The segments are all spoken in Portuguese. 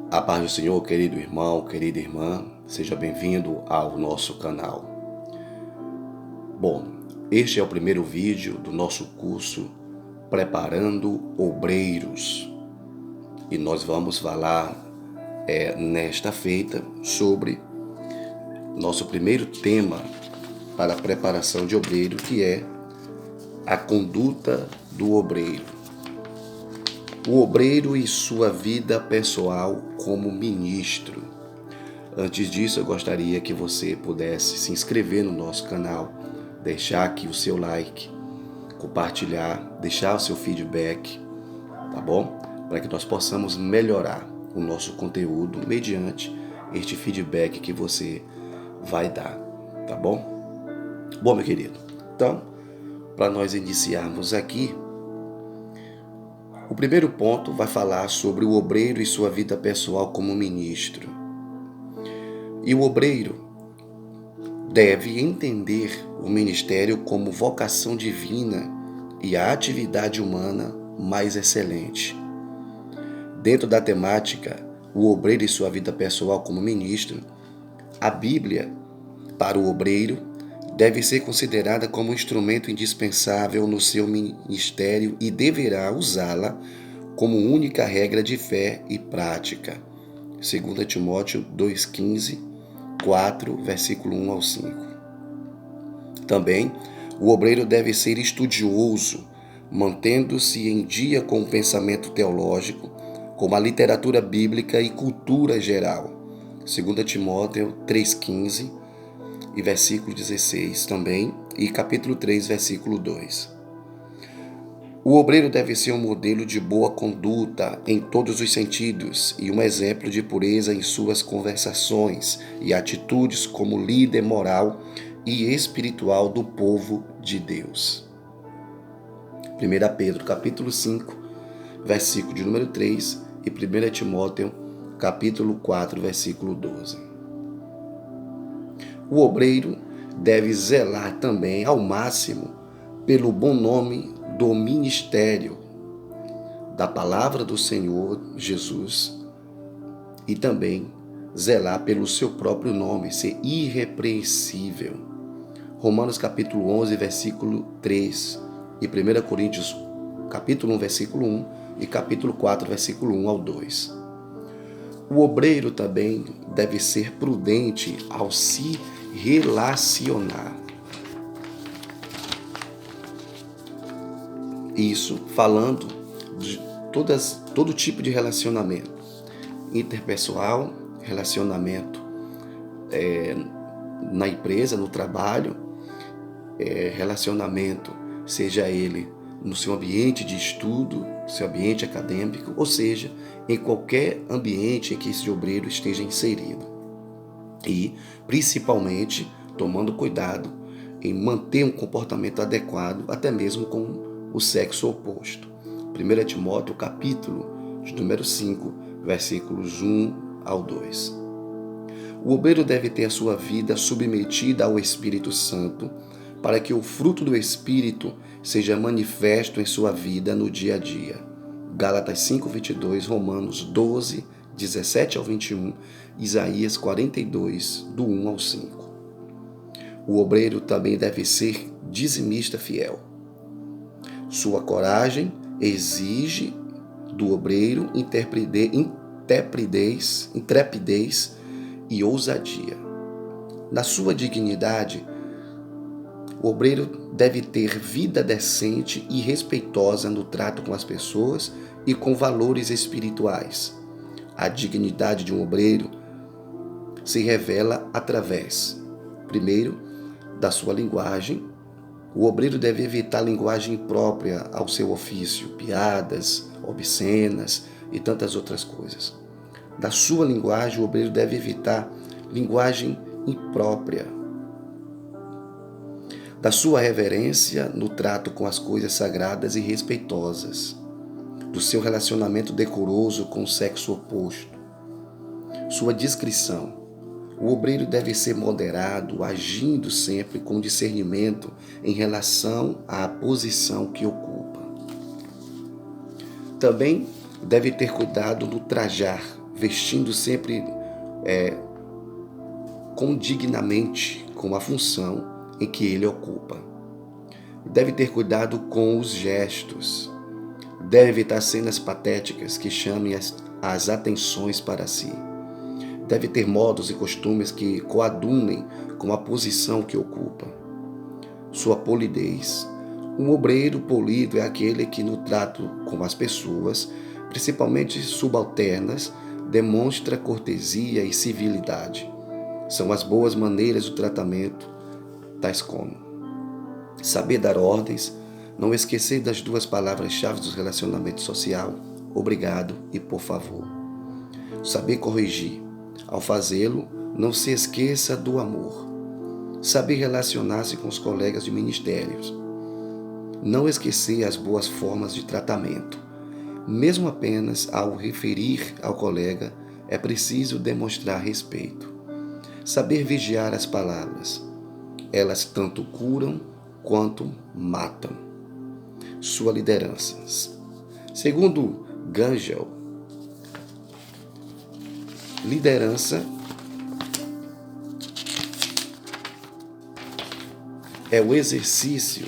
A paz do Senhor, querido irmão, querida irmã, seja bem-vindo ao nosso canal. Bom, este é o primeiro vídeo do nosso curso Preparando Obreiros. E nós vamos falar nesta feita sobre nosso primeiro tema para a preparação de obreiro, que é a conduta do obreiro. O obreiro e sua vida pessoal como ministro. Antes disso, eu gostaria que você pudesse se inscrever no nosso canal, deixar aqui o seu like, compartilhar, deixar o seu feedback, tá bom? Para que nós possamos melhorar o nosso conteúdo mediante este feedback que você vai dar, tá bom? Bom, meu querido, então, para nós iniciarmos aqui, o primeiro ponto vai falar sobre o obreiro e sua vida pessoal como ministro. E o obreiro deve entender o ministério como vocação divina e a atividade humana mais excelente. Dentro da temática, o obreiro e sua vida pessoal como ministro, a Bíblia, para o obreiro, deve ser considerada como um instrumento indispensável no seu ministério e deverá usá-la como única regra de fé e prática. 2 Timóteo 2,15, 4, versículo 1 ao 5. Também, o obreiro deve ser estudioso, mantendo-se em dia com o pensamento teológico, com a literatura bíblica e cultura geral. 2 Timóteo 3,15 e versículo 16 também, e capítulo 3, versículo 2. O obreiro deve ser um modelo de boa conduta em todos os sentidos e um exemplo de pureza em suas conversações e atitudes como líder moral e espiritual do povo de Deus. 1 Pedro, capítulo 5, versículo de número 3 e 1 Timóteo, capítulo 4, versículo 12. O obreiro deve zelar também ao máximo pelo bom nome do ministério, da palavra do Senhor Jesus, e também zelar pelo seu próprio nome, ser irrepreensível. Romanos capítulo 11, versículo 3 e 1 Coríntios capítulo 1, versículo 1 e capítulo 4, versículo 1 ao 2. O obreiro também deve ser prudente ao se relacionar. Isso falando de todo tipo de relacionamento. Interpessoal, relacionamento na empresa, no trabalho, relacionamento, seja ele no seu ambiente de estudo, seu ambiente acadêmico, ou seja, em qualquer ambiente em que esse obreiro esteja inserido. E, principalmente, tomando cuidado em manter um comportamento adequado, até mesmo com o sexo oposto. 1 Timóteo, capítulo de número 5, versículos 1 ao 2. O obreiro deve ter a sua vida submetida ao Espírito Santo, para que o fruto do Espírito seja manifesto em sua vida no dia a dia. Gálatas 5:22, Romanos 12, 17 ao 21, Isaías 42, do 1 ao 5. O obreiro também deve ser dizimista fiel. Sua coragem exige do obreiro intrepidez e ousadia. Na sua dignidade, o obreiro deve ter vida decente e respeitosa no trato com as pessoas e com valores espirituais. A dignidade de um obreiro se revela através, primeiro, da sua linguagem. O obreiro deve evitar linguagem imprópria ao seu ofício, piadas, obscenas e tantas outras coisas. Da sua linguagem, o obreiro deve evitar linguagem imprópria. Da sua reverência no trato com as coisas sagradas e respeitosas. Do seu relacionamento decoroso com o sexo oposto. Sua discrição. O obreiro deve ser moderado, agindo sempre com discernimento em relação à posição que ocupa. Também deve ter cuidado no trajar, vestindo sempre condignamente com a função em que ele ocupa. Deve ter cuidado com os gestos. Deve evitar cenas patéticas que chamem as atenções para si. Deve ter modos e costumes que coadunem com a posição que ocupa. Sua polidez. Um obreiro polido é aquele que, no trato com as pessoas, principalmente subalternas, demonstra cortesia e civilidade. São as boas maneiras do tratamento, tais como saber dar ordens, não esquecer das duas palavras-chave do relacionamento social, obrigado e por favor. Saber corrigir. Ao fazê-lo, não se esqueça do amor. Saber relacionar-se com os colegas de ministérios. Não esquecer as boas formas de tratamento. Mesmo apenas ao referir ao colega, é preciso demonstrar respeito. Saber vigiar as palavras. Elas tanto curam quanto matam. Sua liderança. Segundo Gangel, liderança é o exercício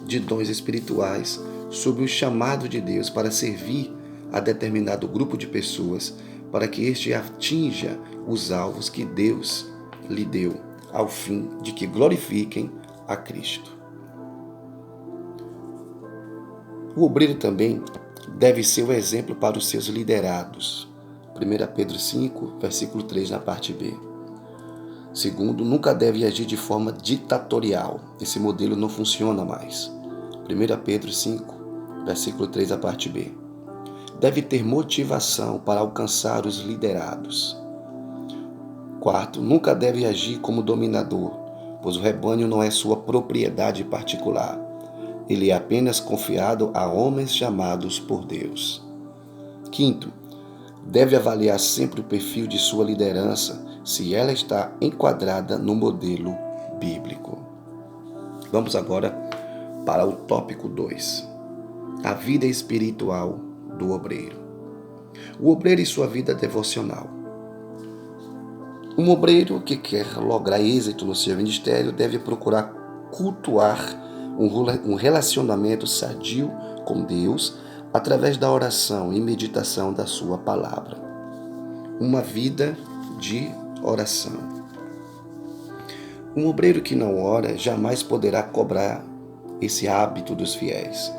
de dons espirituais sob o chamado de Deus para servir a determinado grupo de pessoas para que este atinja os alvos que Deus lhe deu, ao fim de que glorifiquem a Cristo. O obreiro também deve ser o exemplo para os seus liderados. 1 Pedro 5, versículo 3, na parte B. Segundo, nunca deve agir de forma ditatorial. Esse modelo não funciona mais. 1 Pedro 5, versículo 3, a parte B. Deve ter motivação para alcançar os liderados. Quarto, nunca deve agir como dominador, pois o rebanho não é sua propriedade particular. Ele é apenas confiado a homens chamados por Deus. Quinto, deve avaliar sempre o perfil de sua liderança, se ela está enquadrada no modelo bíblico. Vamos agora para o tópico 2. A vida espiritual do obreiro. O obreiro e sua vida devocional. Um obreiro que quer lograr êxito no seu ministério deve procurar cultuar um relacionamento sadio com Deus através da oração e meditação da sua palavra. Uma vida de oração. Um obreiro que não ora jamais poderá cobrar esse hábito dos fiéis.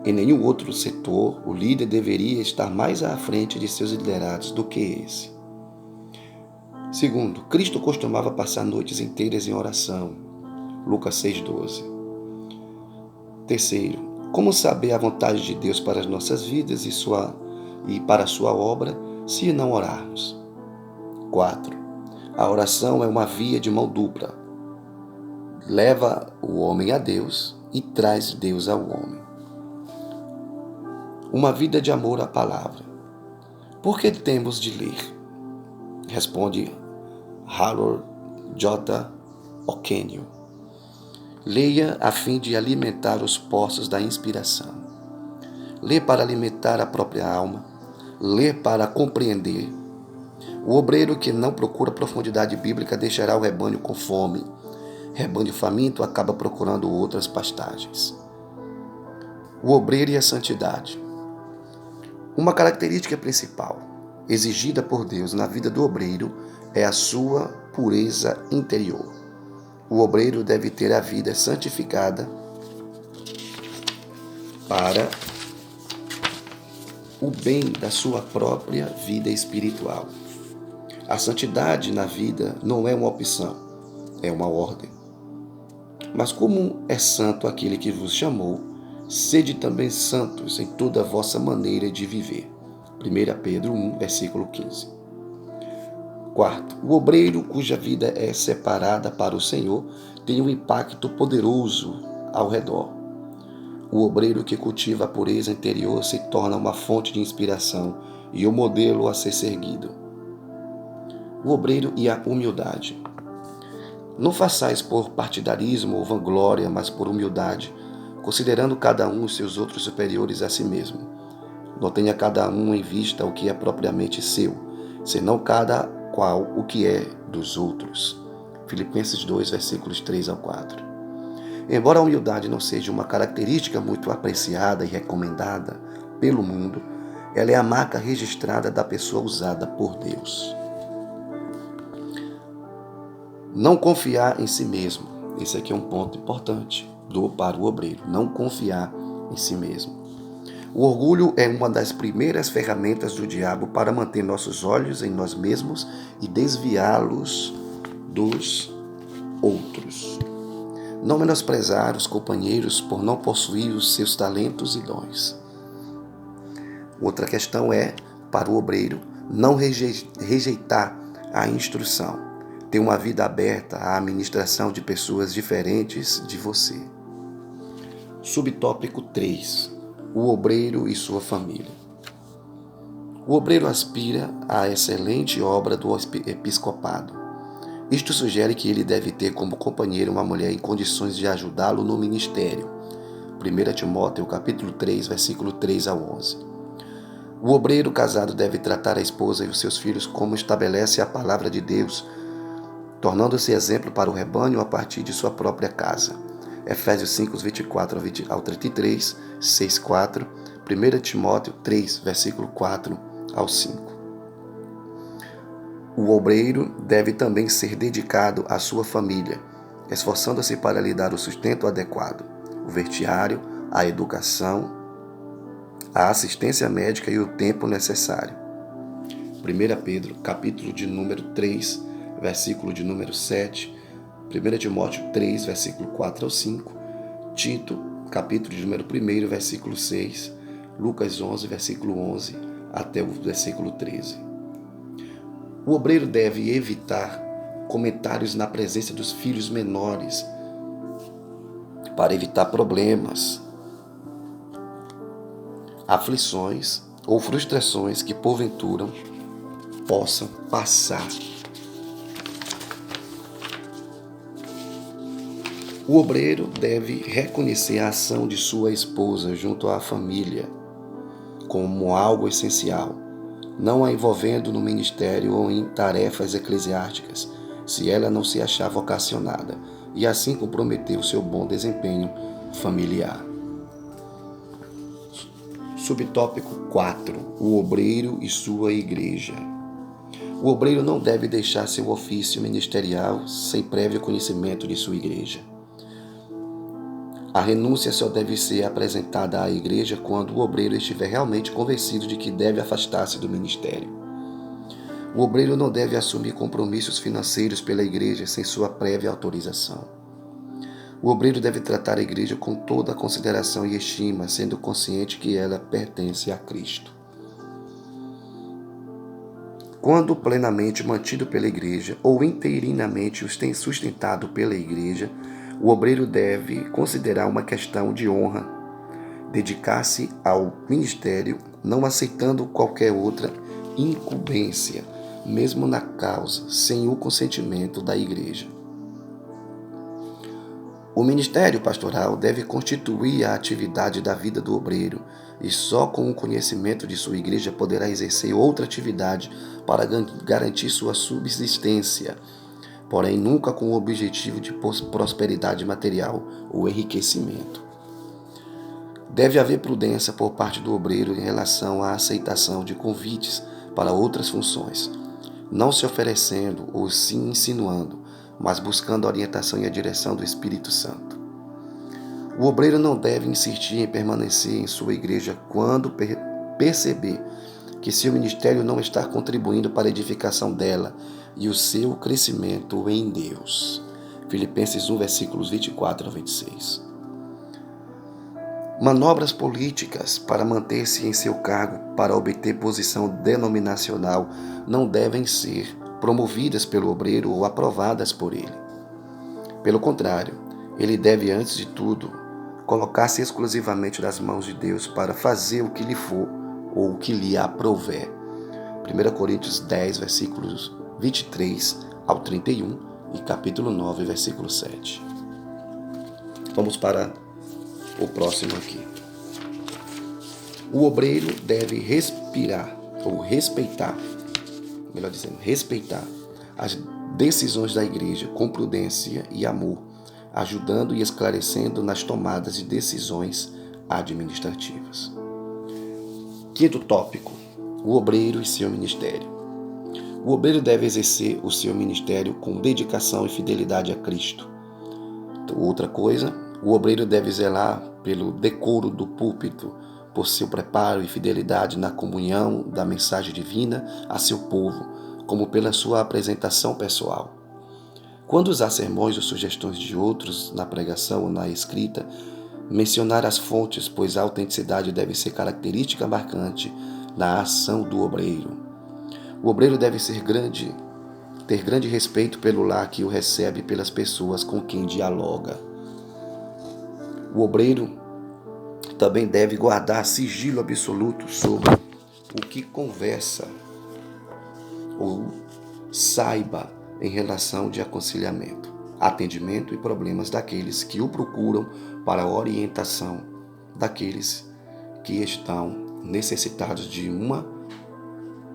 Em nenhum outro setor, o líder deveria estar mais à frente de seus liderados do que esse. Segundo, Cristo costumava passar noites inteiras em oração. Lucas 6,12. Terceiro, como saber a vontade de Deus para as nossas vidas e para a sua obra se não orarmos? 4. A oração é uma via de mão dupla. Leva o homem a Deus e traz Deus ao homem. Uma vida de amor à palavra. Por que temos de ler? Responde Harold J. Ockenio. Leia a fim de alimentar os poços da inspiração. Lê para alimentar a própria alma. Lê para compreender. O obreiro que não procura profundidade bíblica deixará o rebanho com fome. Rebanho faminto acaba procurando outras pastagens. O obreiro e a santidade. Uma característica principal exigida por Deus na vida do obreiro é a sua pureza interior. O obreiro deve ter a vida santificada para o bem da sua própria vida espiritual. A santidade na vida não é uma opção, é uma ordem. Mas como é santo aquele que vos chamou, sede também santos em toda a vossa maneira de viver. 1 Pedro 1, versículo 15. Quarto, o obreiro cuja vida é separada para o Senhor tem um impacto poderoso ao redor. O obreiro que cultiva a pureza interior se torna uma fonte de inspiração e um modelo a ser seguido. O obreiro e a humildade. Não façais por partidarismo ou vanglória, mas por humildade, considerando cada um os seus outros superiores a si mesmo. Não tenha cada um em vista o que é propriamente seu, senão cada qual o que é dos outros. Filipenses 2, versículos 3 ao 4. Embora a humildade não seja uma característica muito apreciada e recomendada pelo mundo, ela é a marca registrada da pessoa usada por Deus. Não confiar em si mesmo. Esse aqui é um ponto importante para o obreiro. Não confiar em si mesmo. O orgulho é uma das primeiras ferramentas do diabo para manter nossos olhos em nós mesmos e desviá-los dos outros. Não menosprezar os companheiros por não possuir os seus talentos e dons. Outra questão é, para o obreiro, não rejeitar a instrução. Ter uma vida aberta à administração de pessoas diferentes de você. Subtópico 3. O obreiro e sua família. O obreiro aspira à excelente obra do episcopado. Isto sugere que ele deve ter como companheira uma mulher em condições de ajudá-lo no ministério. 1 Timóteo capítulo 3, versículo 3 a 11. O obreiro casado deve tratar a esposa e os seus filhos como estabelece a palavra de Deus, tornando-se exemplo para o rebanho a partir de sua própria casa. Efésios 5, 24 ao 33, 6, 4, 1 Timóteo 3, versículo 4 ao 5. O obreiro deve também ser dedicado à sua família, esforçando-se para lhe dar o sustento adequado, o vestiário, a educação, a assistência médica e o tempo necessário. 1 Pedro, capítulo de número 3, versículo de número 7, 1 Timóteo 3, versículo 4 ao 5, Tito, capítulo de número 1, versículo 6, Lucas 11, versículo 11, até o versículo 13. O obreiro deve evitar comentários na presença dos filhos menores para evitar problemas, aflições ou frustrações que porventura possam passar. O obreiro deve reconhecer a ação de sua esposa junto à família como algo essencial, não a envolvendo no ministério ou em tarefas eclesiásticas, se ela não se achar vocacionada, e assim comprometer o seu bom desempenho familiar. Subtópico 4. O obreiro e sua igreja. O obreiro não deve deixar seu ofício ministerial sem prévio conhecimento de sua igreja. A renúncia só deve ser apresentada à igreja quando o obreiro estiver realmente convencido de que deve afastar-se do ministério. O obreiro não deve assumir compromissos financeiros pela igreja sem sua prévia autorização. O obreiro deve tratar a igreja com toda a consideração e estima, sendo consciente que ela pertence a Cristo. Quando plenamente mantido pela igreja ou interinamente sustentado pela igreja, o obreiro deve considerar uma questão de honra, dedicar-se ao ministério, não aceitando qualquer outra incumbência, mesmo na causa, sem o consentimento da igreja. O ministério pastoral deve constituir a atividade da vida do obreiro, e só com o conhecimento de sua igreja poderá exercer outra atividade para garantir sua subsistência, porém nunca com o objetivo de prosperidade material ou enriquecimento. Deve haver prudência por parte do obreiro em relação à aceitação de convites para outras funções, não se oferecendo ou se insinuando, mas buscando a orientação e a direção do Espírito Santo. O obreiro não deve insistir em permanecer em sua igreja quando perceber que seu ministério não está contribuindo para a edificação dela e o seu crescimento em Deus. Filipenses 1, versículos 24 a 26. Manobras políticas para manter-se em seu cargo para obter posição denominacional não devem ser promovidas pelo obreiro ou aprovadas por ele. Pelo contrário, ele deve, antes de tudo, colocar-se exclusivamente nas mãos de Deus para fazer o que lhe for ou o que lhe aprouver. 1 Coríntios 10, versículos 23 ao 31 e capítulo 9, versículo 7. Vamos para o próximo aqui. O obreiro deve respeitar melhor dizendo, respeitar as decisões da igreja com prudência e amor, ajudando e esclarecendo nas tomadas de decisões administrativas. Quinto tópico, o obreiro e seu ministério. O obreiro deve exercer o seu ministério com dedicação e fidelidade a Cristo. Outra coisa, o obreiro deve zelar pelo decoro do púlpito, por seu preparo e fidelidade na comunhão da mensagem divina a seu povo, como pela sua apresentação pessoal. Quando usar sermões ou sugestões de outros na pregação ou na escrita, mencionar as fontes, pois a autenticidade deve ser característica marcante na ação do obreiro. O obreiro deve ter grande respeito pelo lar que o recebe e pelas pessoas com quem dialoga. O obreiro também deve guardar sigilo absoluto sobre o que conversa ou saiba em relação de aconselhamento, atendimento e problemas daqueles que o procuram para a orientação daqueles que estão necessitados de uma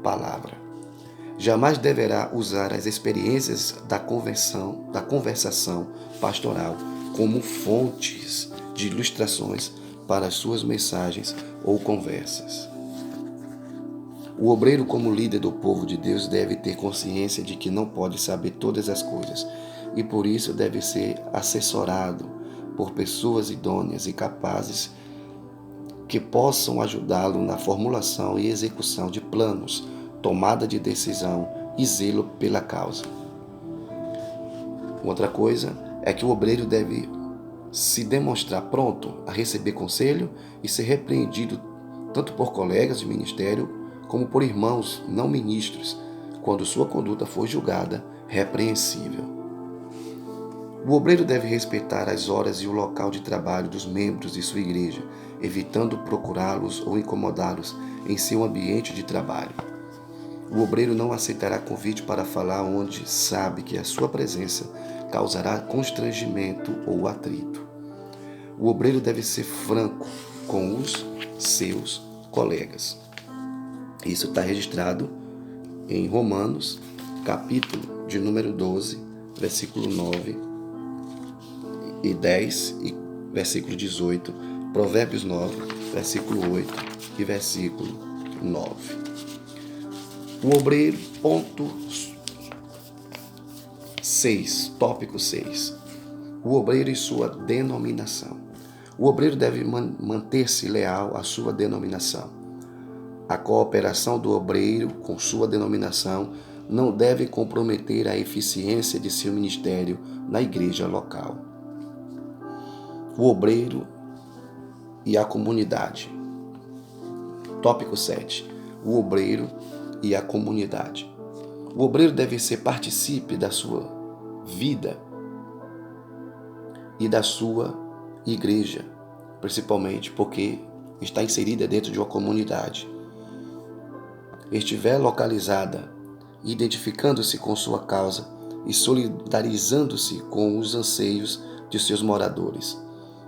palavra. Jamais deverá usar as experiências da conversação pastoral como fontes de ilustrações para as suas mensagens ou conversas. O obreiro, como líder do povo de Deus, deve ter consciência de que não pode saber todas as coisas e por isso deve ser assessorado por pessoas idôneas e capazes que possam ajudá-lo na formulação e execução de planos, tomada de decisão e zelo pela causa. Outra coisa é que o obreiro deve se demonstrar pronto a receber conselho e ser repreendido tanto por colegas de ministério como por irmãos não ministros, quando sua conduta for julgada repreensível. O obreiro deve respeitar as horas e o local de trabalho dos membros de sua igreja, evitando procurá-los ou incomodá-los em seu ambiente de trabalho. O obreiro não aceitará convite para falar onde sabe que a sua presença causará constrangimento ou atrito. O obreiro deve ser franco com os seus colegas. Isso está registrado em Romanos, capítulo de número 12, versículo 9 e 10 e versículo 18, Provérbios 9, versículo 8 e versículo 9. O obreiro, ponto 6, tópico 6. O obreiro e sua denominação. O obreiro deve manter-se leal à sua denominação. A cooperação do obreiro com sua denominação não deve comprometer a eficiência de seu ministério na igreja local. O obreiro e a comunidade. Tópico 7. O obreiro e a comunidade. O obreiro deve ser partícipe da sua vida e da sua igreja, principalmente porque está inserida dentro de uma comunidade. Estiver localizada, identificando-se com sua causa e solidarizando-se com os anseios de seus moradores,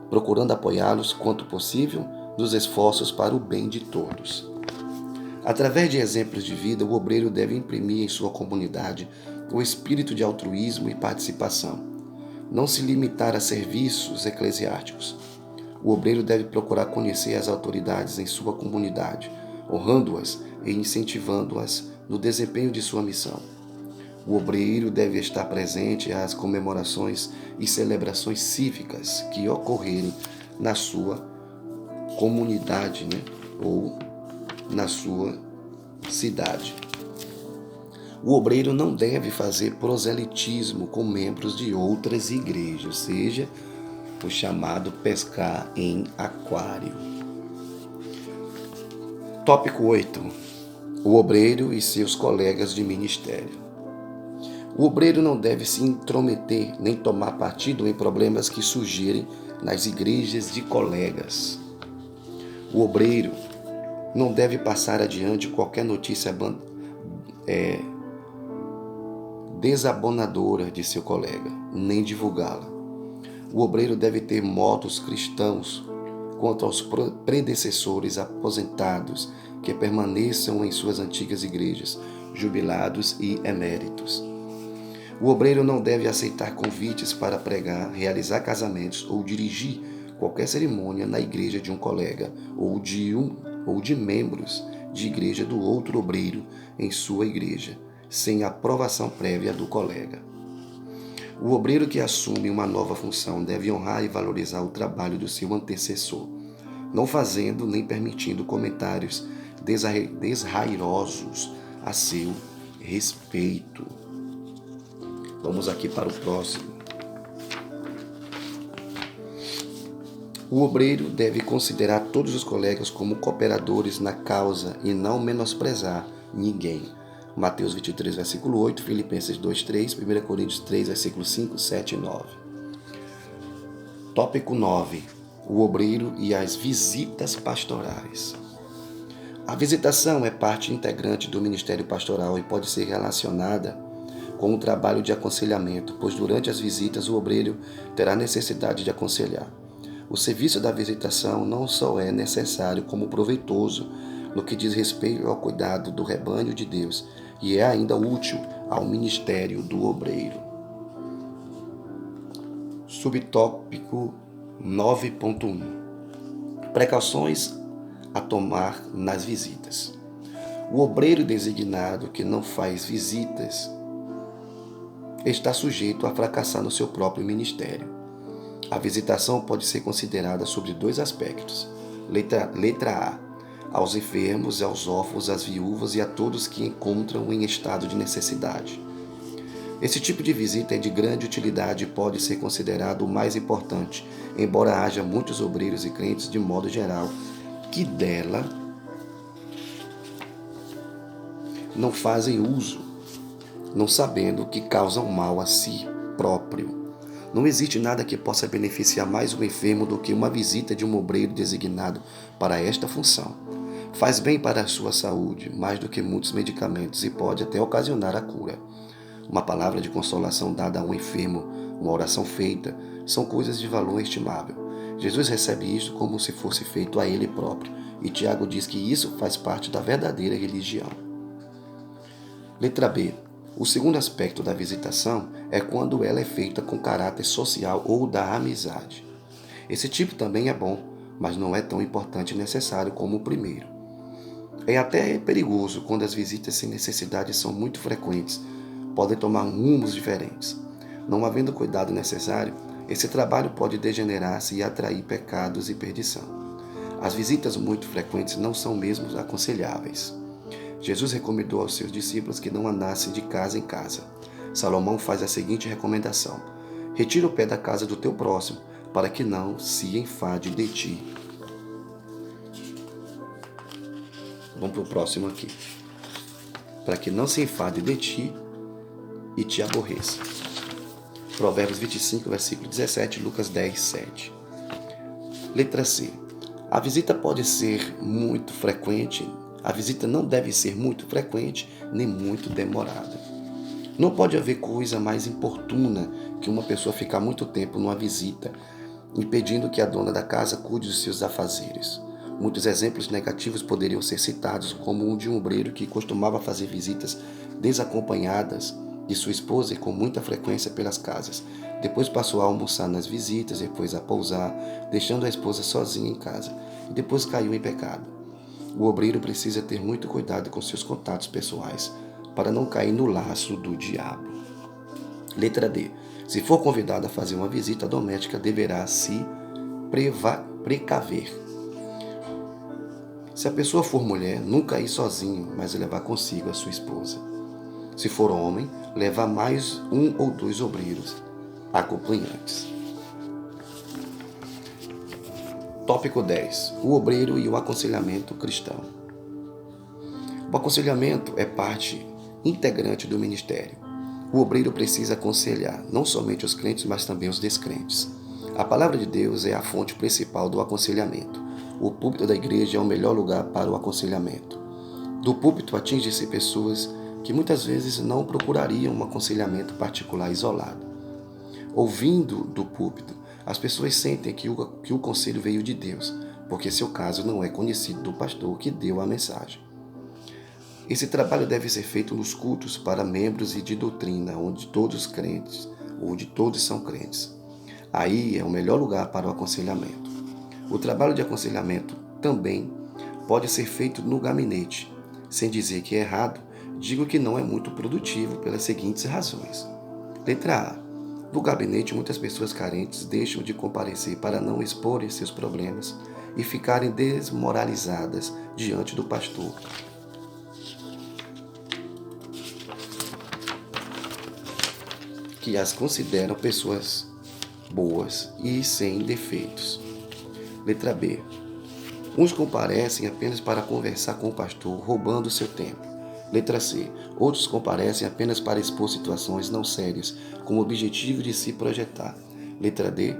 procurando apoiá-los quanto possível nos esforços para o bem de todos. Através de exemplos de vida, o obreiro deve imprimir em sua comunidade o espírito de altruísmo e participação, não se limitar a serviços eclesiásticos. O obreiro deve procurar conhecer as autoridades em sua comunidade, honrando-as e incentivando-as no desempenho de sua missão. O obreiro deve estar presente às comemorações e celebrações cívicas que ocorrerem na sua comunidade, ou na sua cidade. O obreiro não deve fazer proselitismo com membros de outras igrejas, ou seja, o chamado pescar em aquário. Tópico 8. O obreiro e seus colegas de ministério. O obreiro não deve se intrometer nem tomar partido em problemas que surgirem nas igrejas de colegas. O obreiro não deve passar adiante qualquer notícia desabonadora de seu colega, nem divulgá-la. O obreiro deve ter modos cristãos quanto aos predecessores aposentados que permaneçam em suas antigas igrejas, jubilados e eméritos. O obreiro não deve aceitar convites para pregar, realizar casamentos ou dirigir qualquer cerimônia na igreja de um colega ou de membros de igreja do outro obreiro em sua igreja, sem aprovação prévia do colega. O obreiro que assume uma nova função deve honrar e valorizar o trabalho do seu antecessor, não fazendo nem permitindo comentários desrairosos a seu respeito. Vamos aqui para o próximo. O obreiro deve considerar todos os colegas como cooperadores na causa e não menosprezar ninguém. Mateus 23, versículo 8, Filipenses 2, 3, 1 Coríntios 3, versículo 5, 7 e 9. Tópico 9. O obreiro e as visitas pastorais. A visitação é parte integrante do ministério pastoral e pode ser relacionada com o trabalho de aconselhamento, pois durante as visitas o obreiro terá necessidade de aconselhar. O serviço da visitação não só é necessário como proveitoso no que diz respeito ao cuidado do rebanho de Deus, e é ainda útil ao ministério do obreiro. Subtópico 9.1. Precauções a tomar nas visitas. O obreiro designado que não faz visitas está sujeito a fracassar no seu próprio ministério. A visitação pode ser considerada sobre dois aspectos. Letra A. Aos enfermos, aos órfãos, às viúvas e a todos que encontram em estado de necessidade. Esse tipo de visita é de grande utilidade e pode ser considerado o mais importante, embora haja muitos obreiros e crentes, de modo geral, que dela não fazem uso, não sabendo que causam mal a si próprio. Não existe nada que possa beneficiar mais o enfermo do que uma visita de um obreiro designado para esta função. Faz bem para a sua saúde, mais do que muitos medicamentos, e pode até ocasionar a cura. Uma palavra de consolação dada a um enfermo, uma oração feita, são coisas de valor estimável. Jesus recebe isto como se fosse feito a ele próprio, e Tiago diz que isso faz parte da verdadeira religião. Letra B. O segundo aspecto da visitação é quando ela é feita com caráter social ou da amizade. Esse tipo também é bom, mas não é tão importante e necessário como o primeiro. É até perigoso quando as visitas sem necessidade são muito frequentes, podem tomar rumos diferentes. Não havendo cuidado necessário, esse trabalho pode degenerar-se e atrair pecados e perdição. As visitas muito frequentes não são mesmo aconselháveis. Jesus recomendou aos seus discípulos que não andassem de casa em casa. Salomão faz a seguinte recomendação: retira o pé da casa do teu próximo, para que não se enfade de ti. Vamos para o próximo aqui. Para que não se enfade de ti e te aborreça. Provérbios 25, versículo 17, Lucas 10, 7. Letra C. A visita pode ser muito frequente. A visita não deve ser muito frequente nem muito demorada. Não pode haver coisa mais importuna que uma pessoa ficar muito tempo numa visita, impedindo que a dona da casa cuide dos seus afazeres. Muitos exemplos negativos poderiam ser citados, como o de um obreiro que costumava fazer visitas desacompanhadas de sua esposa e com muita frequência pelas casas. Depois passou a almoçar nas visitas, depois a pousar, deixando a esposa sozinha em casa, e depois caiu em pecado. O obreiro precisa ter muito cuidado com seus contatos pessoais, para não cair no laço do diabo. Letra D. Se for convidado a fazer uma visita doméstica, deverá se precaver. Se a pessoa for mulher, nunca ir sozinho, mas levar consigo a sua esposa. Se for homem, levar mais um ou dois obreiros acompanhantes. Tópico 10. O obreiro e o aconselhamento cristão. O aconselhamento é parte integrante do ministério. O obreiro precisa aconselhar não somente os crentes, mas também os descrentes. A palavra de Deus é a fonte principal do aconselhamento. O púlpito da igreja é o melhor lugar para o aconselhamento. Do púlpito atinge-se pessoas que muitas vezes não procurariam um aconselhamento particular isolado. Ouvindo do púlpito, as pessoas sentem que o conselho veio de Deus, porque seu caso não é conhecido do pastor que deu a mensagem. Esse trabalho deve ser feito nos cultos para membros e de doutrina, onde todos são crentes. Aí é o melhor lugar para o aconselhamento. O trabalho de aconselhamento também pode ser feito no gabinete. Sem dizer que é errado, digo que não é muito produtivo pelas seguintes razões. Letra A. No gabinete, muitas pessoas carentes deixam de comparecer para não exporem seus problemas e ficarem desmoralizadas diante do pastor. Que as consideram pessoas boas e sem defeitos. Letra B. Uns comparecem apenas para conversar com o pastor, roubando seu tempo. Letra C. Outros comparecem apenas para expor situações não sérias, com o objetivo de se projetar. Letra D.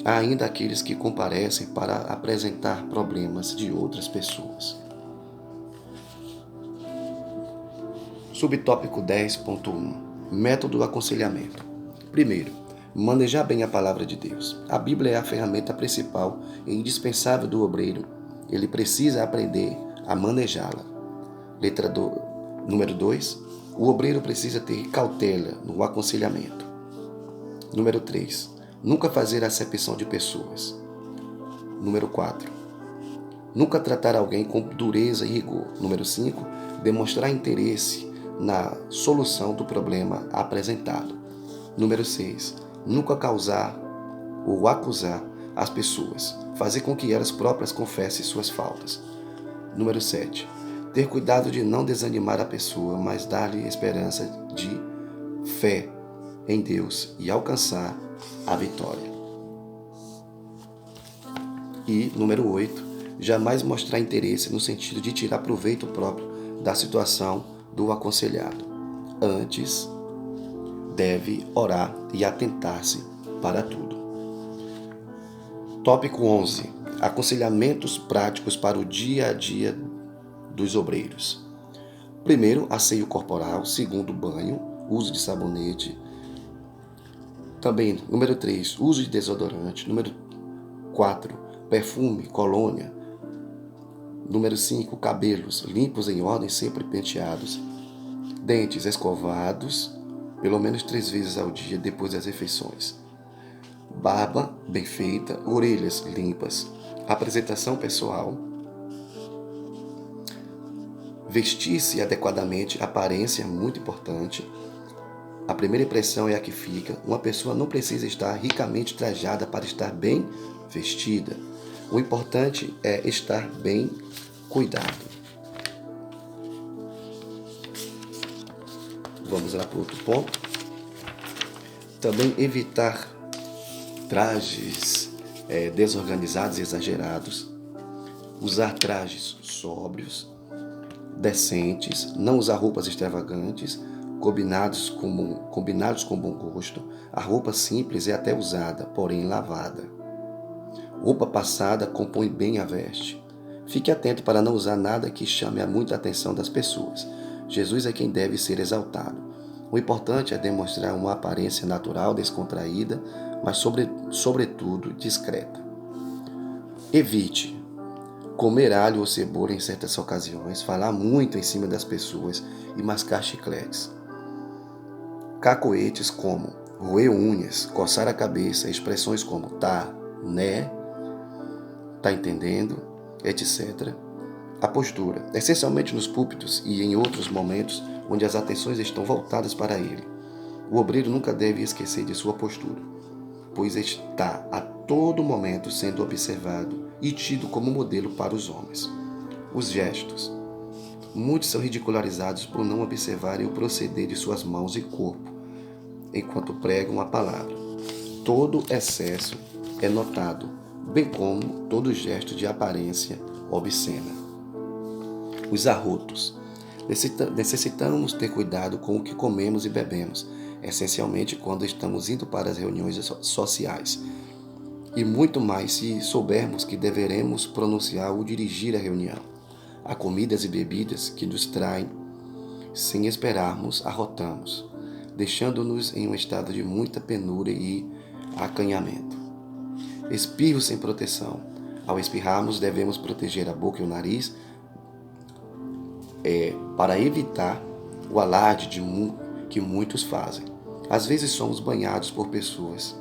Há ainda aqueles que comparecem para apresentar problemas de outras pessoas. Subtópico 10.1. Método do aconselhamento. Primeiro, manejar bem a palavra de Deus. A Bíblia é a ferramenta principal e indispensável do obreiro. Ele precisa aprender a manejá-la. Número 2. O obreiro precisa ter cautela no aconselhamento. Número 3. Nunca fazer acepção de pessoas. Número 4. Nunca tratar alguém com dureza e rigor. Número 5. Demonstrar interesse na solução do problema apresentado. Número 6. Nunca causar ou acusar as pessoas. Fazer com que elas próprias confessem suas faltas. Número 7. Ter cuidado de não desanimar a pessoa, mas dar-lhe esperança de fé em Deus e alcançar a vitória. E, número 8, jamais mostrar interesse no sentido de tirar proveito próprio da situação do aconselhado. Antes, deve orar e atentar-se para tudo. Tópico 11. Aconselhamentos práticos para o dia a dia dos obreiros. Primeiro, asseio corporal. Segundo, banho, uso de sabonete. Também, número 3, uso de desodorante. Número 4, perfume, colônia. Número 5, cabelos limpos em ordem, sempre penteados. Dentes escovados, pelo menos 3 vezes ao dia depois das refeições. Barba bem feita, orelhas limpas. Apresentação pessoal. Vestir-se adequadamente, aparência é muito importante. A primeira impressão é a que fica. Uma pessoa não precisa estar ricamente trajada para estar bem vestida. O importante é estar bem cuidado. Vamos lá para outro ponto. Também evitar trajes desorganizados e exagerados. Usar trajes sóbrios, decentes, não usar roupas extravagantes, combinados com bom gosto. A roupa simples é até usada, porém lavada. Roupa passada compõe bem a veste. Fique atento para não usar nada que chame muita atenção das pessoas. Jesus é quem deve ser exaltado. O importante é demonstrar uma aparência natural, descontraída, mas sobretudo discreta. Evite comer alho ou cebola em certas ocasiões, falar muito em cima das pessoas e mascar chicletes. Cacoetes como roer unhas, coçar a cabeça, expressões como tá, né, tá entendendo, etc. A postura, essencialmente nos púlpitos e em outros momentos onde as atenções estão voltadas para ele. O obreiro nunca deve esquecer de sua postura, pois está a todo momento sendo observado e tido como modelo para os homens. Os gestos. Muitos são ridicularizados por não observarem o proceder de suas mãos e corpo enquanto pregam a palavra. Todo excesso é notado, bem como todo gesto de aparência obscena. Os arrotos. Necessitamos ter cuidado com o que comemos e bebemos, essencialmente quando estamos indo para as reuniões sociais. E muito mais se soubermos que deveremos pronunciar ou dirigir a reunião. Há comidas e bebidas que nos traem, sem esperarmos, arrotamos, deixando-nos em um estado de muita penúria e acanhamento. Espirro sem proteção. Ao espirrarmos, devemos proteger a boca e o nariz para evitar o alarde que muitos fazem. Às vezes somos banhados por pessoas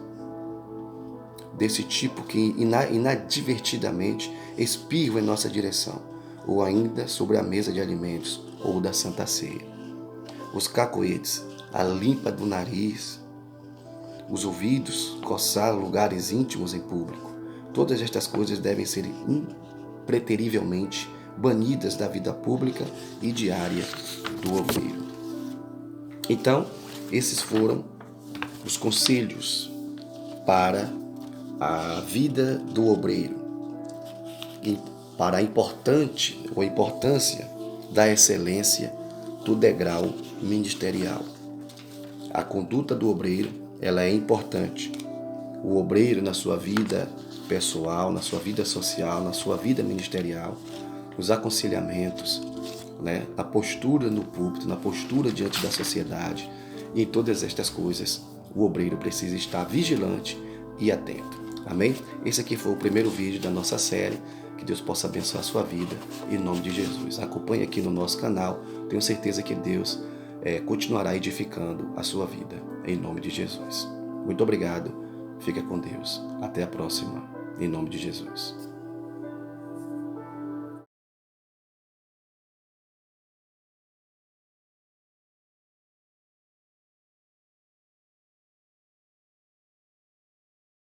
desse tipo que inadvertidamente espirram em nossa direção, ou ainda sobre a mesa de alimentos ou da Santa Ceia. Os cacoetes, a limpa do nariz, os ouvidos, coçar lugares íntimos em público. Todas estas coisas devem ser impreterivelmente banidas da vida pública e diária do obreiro. Então, esses foram os conselhos para a vida do obreiro e para a importância da excelência do degrau ministerial. A conduta do obreiro, ela é importante. O obreiro, na sua vida pessoal, na sua vida social, na sua vida ministerial, os aconselhamentos, a postura no púlpito, na postura diante da sociedade, e em todas estas coisas, o obreiro precisa estar vigilante e atento. Amém? Esse aqui foi o primeiro vídeo da nossa série. Que Deus possa abençoar a sua vida, em nome de Jesus. Acompanhe aqui no nosso canal. Tenho certeza que Deus continuará edificando a sua vida, em nome de Jesus. Muito obrigado. Fica com Deus. Até a próxima, em nome de Jesus.